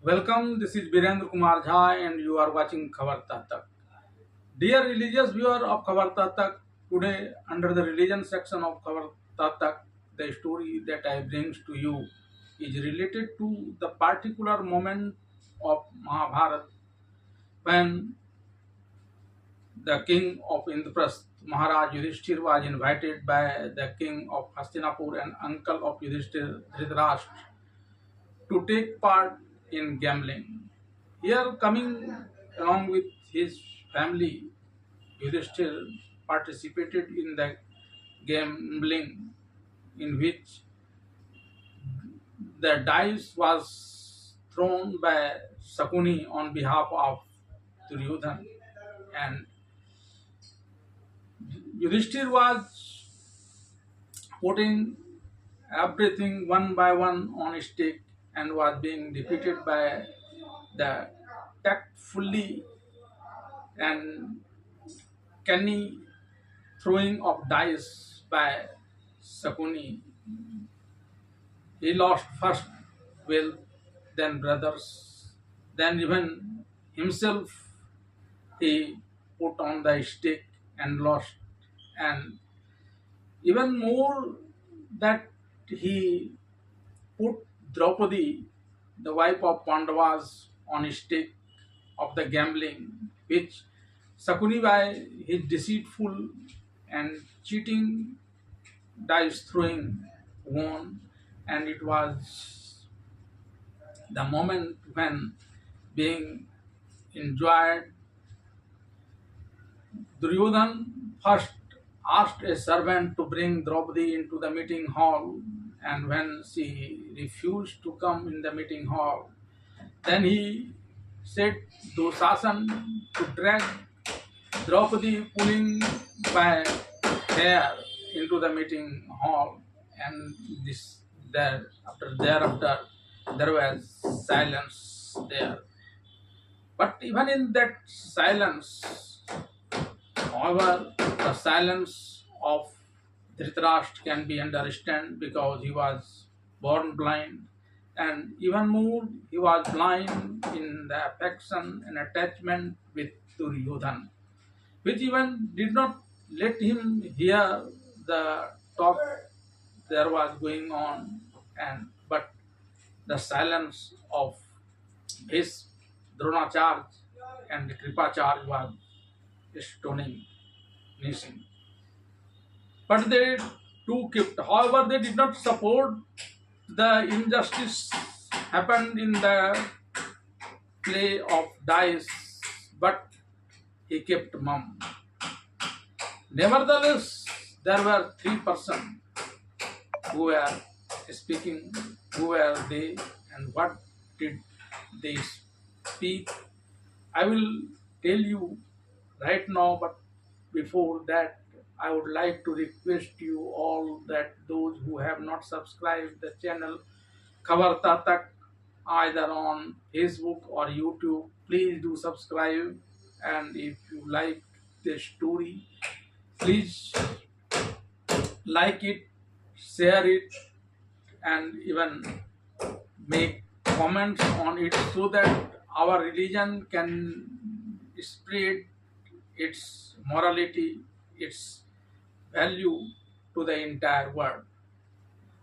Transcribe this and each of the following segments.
Welcome, this is Birendra Kumar Jha and you are watching Khabar Tahtak. Dear religious viewer of Khabar Tahtak, today under the religion section of Khabar Tahtak, the story that I brings to you is related to the particular moment of Mahabharat when the king of Indraprasth, Maharaj Yudhishthir was invited by the king of Hastinapur and uncle of Yudhishthir, Dhritarashtra, to take part in gambling. Here, coming along with his family, Yudhishthir participated in the gambling in which the dice was thrown by Sakuni on behalf of Duryodhan, and Yudhishthir was putting everything one by one on stake and was being defeated by the tactfully and canny throwing of dice by Sakuni. He lost first wealth, then brothers, then even himself he put on the stake and lost, and even more that he put Draupadi, the wife of Pandavas, on stake of the gambling, which Sakuni by his deceitful and cheating dice throwing won, and it was the moment when being enjoyed. Duryodhan first asked a servant to bring Draupadi into the meeting hall, and when she refused to come in the meeting hall, then he said to Sasan to drag Draupadi pulling by hair into the meeting hall, and this thereafter there was silence there. But even in that silence, however, the silence of Dhritarashtra can be understood because he was born blind, and even more, he was blind in the affection and attachment with Duryodhan, which even did not let him hear the talk there was going on, and but the silence of his Dronacharya and Kripacharya was stoning, missing. But they too kept. However, they did not support the injustice happened in the play of dice, but he kept mum. Nevertheless, there were three persons who were speaking. Who were they and what did they speak? I will tell you right now, but before that, I would like to request you all that those who have not subscribed the channel Khabar Tatak either on Facebook or YouTube, please do subscribe. And if you like the story, please like it, share it, and even make comments on it so that our religion can spread its morality, its value to the entire world.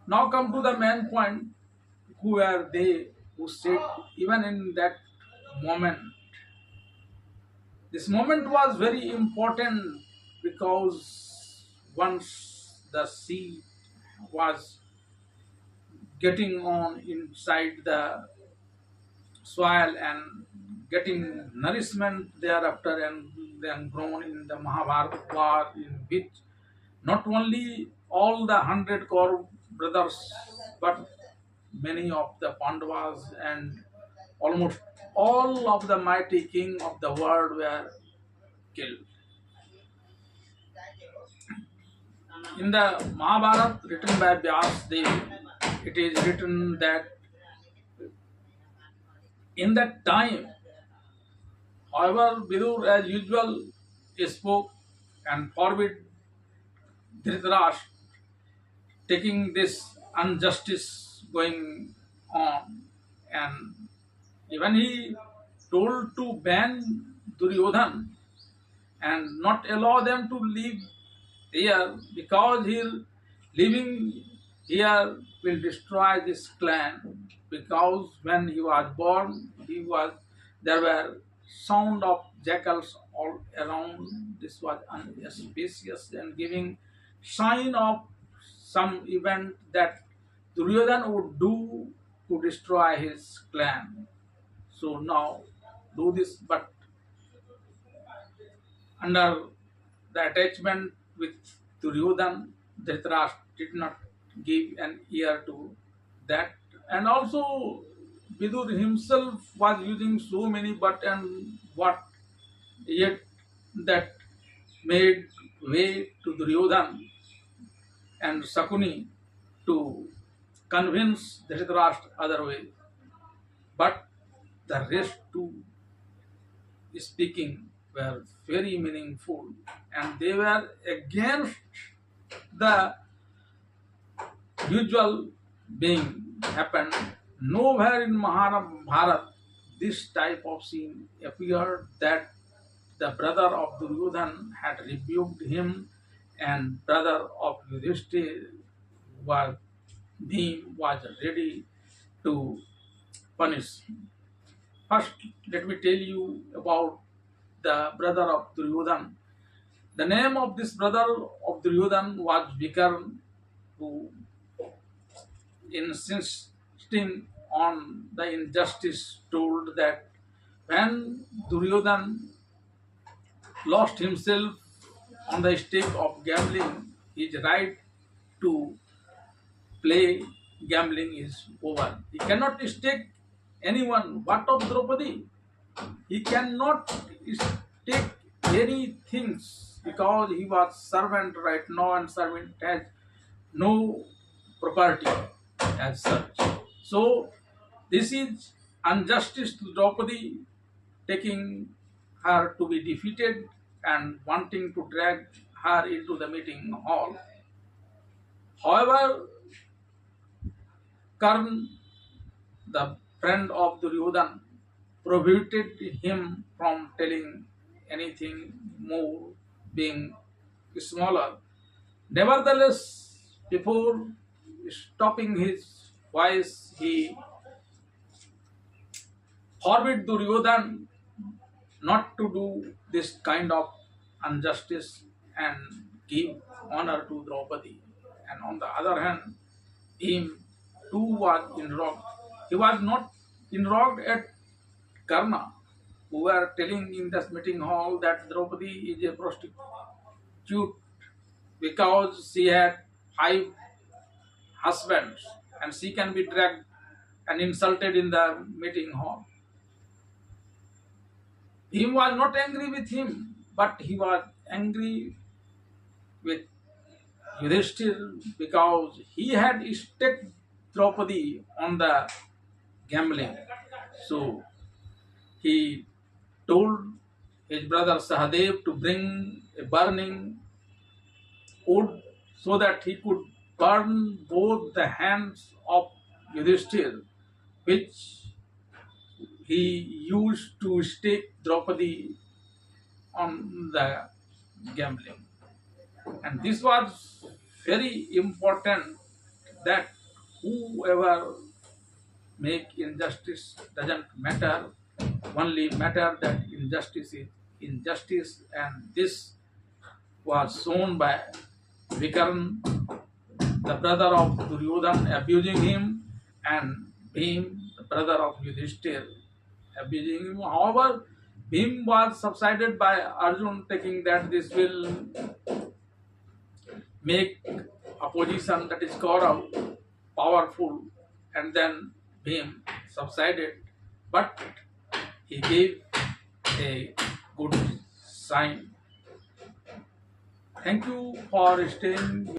Now come to the main point. Who were they who said even in that moment? This moment was very important because once the seed was getting on inside the soil and getting nourishment thereafter and then grown in the Mahabharata war, in which not only all the 100 crore brothers but many of the Pandavas and almost all of the mighty king of the world were killed. In the Mahabharata written by Vyasdev, it is written that in that time, however, Vidur as usual spoke and forbid Dhritarashtra taking this injustice going on, and Even he told to ban Duryodhan and not allow them to live here because living here will destroy this clan. Because when he was born, there were sound of jackals all around. This was unauspicious and giving sign of some event that Duryodhan would do to destroy his clan. So now do this, but under the attachment with Duryodhan, Dhritarashtra did not give an ear to that. And also, Vidur himself was using so many but and what, yet that made way to Duryodhan and Sakuni to convince Dhritarashtra otherwise. But the rest too speaking were very meaningful and they were against the usual being happened. Nowhere in Mahabharat this type of scene appeared that the brother of Duryodhan had rebuked him and brother of Yudhishthira was Bhim was ready to punish. First, let me tell you about the brother of Duryodhan. The name of this brother of Duryodhan was Vikarn, who insisting on the injustice told that when Duryodhan lost himself on the stake of gambling, his right to play gambling is over. He cannot stake anyone. What of Draupadi? He cannot take any things because he was servant right now and servant has no property as such. So this is injustice to Draupadi, taking her to be defeated and wanting to drag her into the meeting hall. However, Karn, the friend of Duryodhan, prohibited him from telling anything more, being smaller. Nevertheless, before stopping his voice, he forbid Duryodhan not to do this kind of injustice and give honor to Draupadi. And on the other hand, him too was enraged. He was not enraged at Karna, who were telling in this meeting hall that Draupadi is a prostitute because she had 5 husbands and she can be dragged and insulted in the meeting hall. He was not angry with him, but he was angry with Yudhishthir because he had staked Draupadi on the gambling. So he told his brother Sahadev to bring a burning wood so that he could burn both the hands of Yudhishthir, which he used to stake Draupadi on the gambling. And this was very important that whoever make injustice doesn't matter, only matter that injustice is injustice, and this was shown by Vikarn, the brother of Duryodhan, abusing him, and Bhim, the brother of Yudhishthir, abusing him. However, Bhim was subsided by Arjun, taking that this will make opposition, that is Kaurav, powerful, and then Bhim subsided, but he gave a good sign. Thank you for staying.